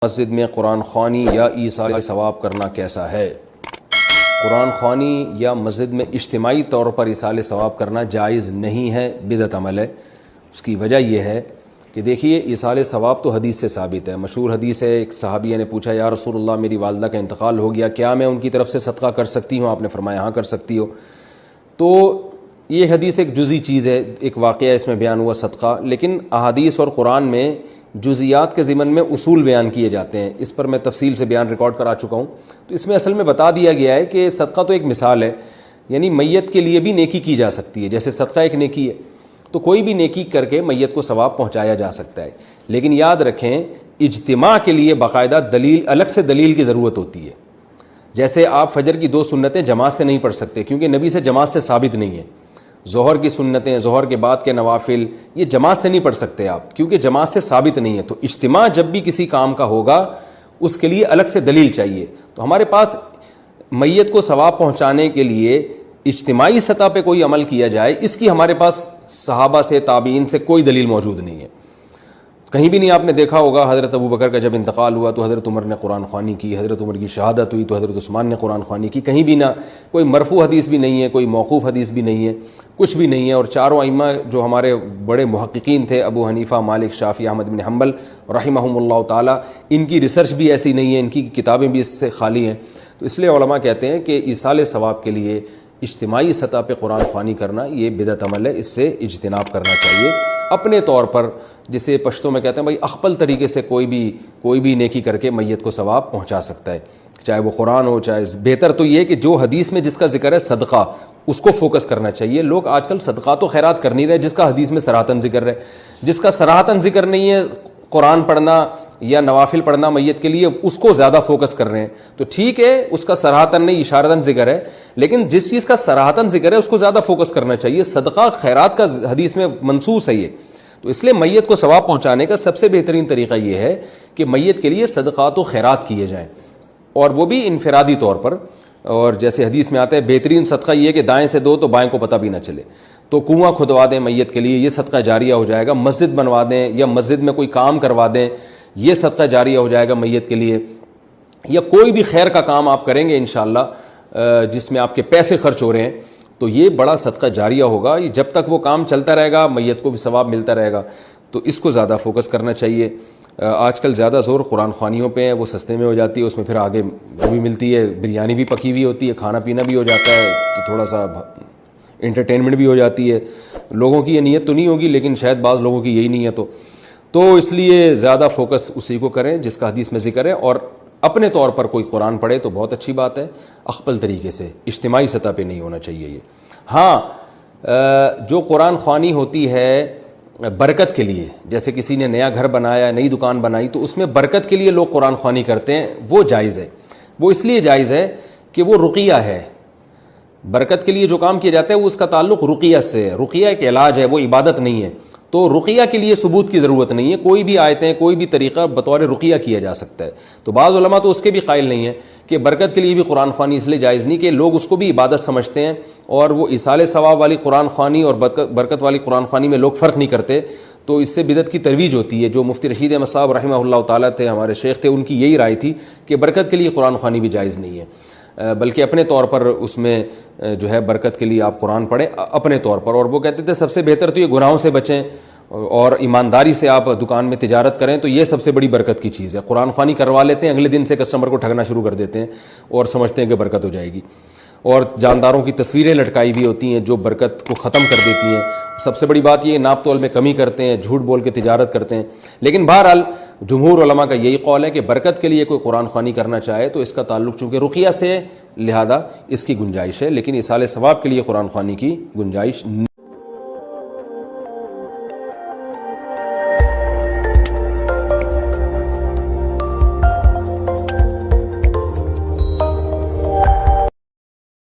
مسجد میں قرآن خوانی یا ایصال ثواب کرنا کیسا ہے؟ قرآن خوانی یا مسجد میں اجتماعی طور پر ایصال ثواب کرنا جائز نہیں ہے، بدعت عمل ہے۔ اس کی وجہ یہ ہے کہ دیکھیے ایصال ثواب تو حدیث سے ثابت ہے، مشہور حدیث ہے۔ ایک صحابیہ نے پوچھا یا رسول اللہ میری والدہ کا انتقال ہو گیا، کیا میں ان کی طرف سے صدقہ کر سکتی ہوں؟ آپ نے فرمایا ہاں کر سکتی ہو۔ تو یہ حدیث ایک جزئی چیز ہے، ایک واقعہ اس میں بیان ہوا صدقہ، لیکن احادیث اور قرآن میں جزیات کے ضمن میں اصول بیان کیے جاتے ہیں۔ اس پر میں تفصیل سے بیان ریکارڈ کرا چکا ہوں۔ تو اس میں اصل میں بتا دیا گیا ہے کہ صدقہ تو ایک مثال ہے، یعنی میت کے لیے بھی نیکی کی جا سکتی ہے، جیسے صدقہ ایک نیکی ہے، تو کوئی بھی نیکی کر کے میت کو ثواب پہنچایا جا سکتا ہے۔ لیکن یاد رکھیں اجتماع کے لیے باقاعدہ دلیل، الگ سے دلیل کی ضرورت ہوتی ہے۔ جیسے آپ فجر کی 2 سنتیں جماعت سے نہیں پڑھ سکتے، کیونکہ نبی سے جماعت سے ثابت نہیں ہے۔ ظہر کی سنتیں، ظہر کے بعد کے نوافل، یہ جماعت سے نہیں پڑھ سکتے آپ، کیونکہ جماعت سے ثابت نہیں ہے۔ تو اجتماع جب بھی کسی کام کا ہوگا اس کے لیے الگ سے دلیل چاہیے۔ تو ہمارے پاس میت کو ثواب پہنچانے کے لیے اجتماعی سطح پہ کوئی عمل کیا جائے، اس کی ہمارے پاس صحابہ سے، تابعین سے کوئی دلیل موجود نہیں ہے۔ کہیں بھی نہیں آپ نے دیکھا ہوگا حضرت ابوبکر کا جب انتقال ہوا تو حضرت عمر نے قرآن خوانی کی، حضرت عمر کی شہادت ہوئی تو حضرت عثمان نے قرآن خوانی کی، کہیں بھی نہ کوئی مرفوع حدیث بھی نہیں ہے، کوئی موقوف حدیث بھی نہیں ہے، کچھ بھی نہیں ہے۔ اور چاروں ائمہ جو ہمارے بڑے محققین تھے، ابو حنیفہ، مالک، شافعی، احمد بن حنبل رحمہم اللہ تعالیٰ، ان کی ریسرچ بھی ایسی نہیں ہے، ان کی کتابیں بھی اس سے خالی ہیں۔ تو اس لیے علماء کہتے ہیں کہ ایصال ثواب کے لیے اجتماعی سطح پہ قرآن خوانی کرنا یہ بدعت عمل ہے، اس سے اجتناب کرنا چاہیے۔ اپنے طور پر جسے پشتو میں کہتے ہیں بھائی اخپل طریقے سے کوئی بھی نیکی کر کے میت کو ثواب پہنچا سکتا ہے، چاہے وہ قرآن ہو، چاہے بہتر تو یہ کہ جو حدیث میں جس کا ذکر ہے صدقہ، اس کو فوکس کرنا چاہیے۔ لوگ آج کل صدقہ تو خیرات کر نہیں رہے جس کا حدیث میں صراحتاً ذکر ہے، جس کا صراحتاً ذکر نہیں ہے قرآن پڑھنا یا نوافل پڑھنا میت کے لیے، اس کو زیادہ فوکس کر رہے ہیں۔ تو ٹھیک ہے اس کا صراحتاً نہیں اشارتاً ذکر ہے، لیکن جس چیز کا صراحتاً ذکر ہے اس کو زیادہ فوکس کرنا چاہیے۔ صدقہ خیرات کا حدیث میں منصوص ہے یہ، تو اس لیے میت کو ثواب پہنچانے کا سب سے بہترین طریقہ یہ ہے کہ میت کے لیے صدقات و خیرات کیے جائیں، اور وہ بھی انفرادی طور پر۔ اور جیسے حدیث میں آتا ہے بہترین صدقہ یہ کہ دائیں سے دو تو بائیں کو پتہ بھی نہ چلے، تو کنواں کھدوا دیں میت کے لیے، یہ صدقہ جاریہ ہو جائے گا۔ مسجد بنوا دیں یا مسجد میں کوئی کام کروا دیں، یہ صدقہ جاریہ ہو جائے گا میت کے لیے۔ یا کوئی بھی خیر کا کام آپ کریں گے انشاءاللہ جس میں آپ کے پیسے خرچ ہو رہے ہیں، تو یہ بڑا صدقہ جاریہ ہوگا۔ جب تک وہ کام چلتا رہے گا میت کو بھی ثواب ملتا رہے گا، تو اس کو زیادہ فوکس کرنا چاہیے۔ آج کل زیادہ زور قرآن خوانیوں پہ ہے، وہ سستے میں ہو جاتی ہے، اس میں پھر آگے وہ بھی ملتی ہے، بریانی بھی پکی ہوئی ہوتی ہے، کھانا پینا بھی ہو جاتا ہے، تو تھوڑا سا انٹرٹینمنٹ بھی ہو جاتی ہے۔ لوگوں کی یہ نیت تو نہیں ہوگی، لیکن شاید بعض لوگوں کی یہی نیت ہو، تو اس لیے زیادہ فوکس اسی کو کریں جس کا حدیث میں ذکر ہے۔ اور اپنے طور پر کوئی قرآن پڑھے تو بہت اچھی بات ہے، اخپل طریقے سے، اجتماعی سطح پہ نہیں ہونا چاہیے یہ۔ ہاں جو قرآن خوانی ہوتی ہے برکت کے لیے، جیسے کسی نے نیا گھر بنایا، نئی دکان بنائی، تو اس میں برکت کے لیے لوگ قرآن خوانی کرتے ہیں، وہ جائز ہے۔ وہ اس لیے جائز ہے کہ وہ رقیہ ہے، برکت کے لیے جو کام کیا جاتا ہے وہ اس کا تعلق رقیہ سے ہے، رقیہ ایک علاج ہے، وہ عبادت نہیں ہے۔ تو رقیہ کے لیے ثبوت کی ضرورت نہیں ہے، کوئی بھی آیتیں، کوئی بھی طریقہ بطور رقیہ کیا جا سکتا ہے۔ تو بعض علماء تو اس کے بھی قائل نہیں ہیں کہ برکت کے لیے بھی قرآن خوانی اس لیے جائز نہیں کہ لوگ اس کو بھی عبادت سمجھتے ہیں، اور وہ ایصال ثواب والی قرآن خوانی اور برکت والی قرآن خوانی میں لوگ فرق نہیں کرتے، تو اس سے بدعت کی ترویج ہوتی ہے۔ جو مفتی رشید احمد صاحب رحمہ اللہ تعالیٰ تھے، ہمارے شیخ تھے، ان کی یہی رائے تھی کہ برکت کے لیے قرآن خوانی بھی جائز نہیں ہے، بلکہ اپنے طور پر اس میں جو ہے برکت کے لیے آپ قرآن پڑھیں اپنے طور پر۔ اور وہ کہتے تھے سب سے بہتر تو یہ گناہوں سے بچیں اور ایمانداری سے آپ دکان میں تجارت کریں، تو یہ سب سے بڑی برکت کی چیز ہے۔ قرآن خوانی کروا لیتے ہیں، اگلے دن سے کسٹمر کو ٹھگنا شروع کر دیتے ہیں اور سمجھتے ہیں کہ برکت ہو جائے گی، اور جانداروں کی تصویریں لٹکائی ہوئی ہوتی ہیں جو برکت کو ختم کر دیتی ہیں۔ سب سے بڑی بات یہ ناپ تول میں کمی کرتے ہیں، جھوٹ بول کے تجارت کرتے ہیں۔ لیکن بہرحال جمہور علماء کا یہی قول ہے کہ برکت کے لیے کوئی قرآن خوانی کرنا چاہے تو اس کا تعلق چونکہ رقیہ سے ہے، لہذا اس کی گنجائش ہے، لیکن ایصال ثواب کے لیے قرآن خوانی کی گنجائش نہیں۔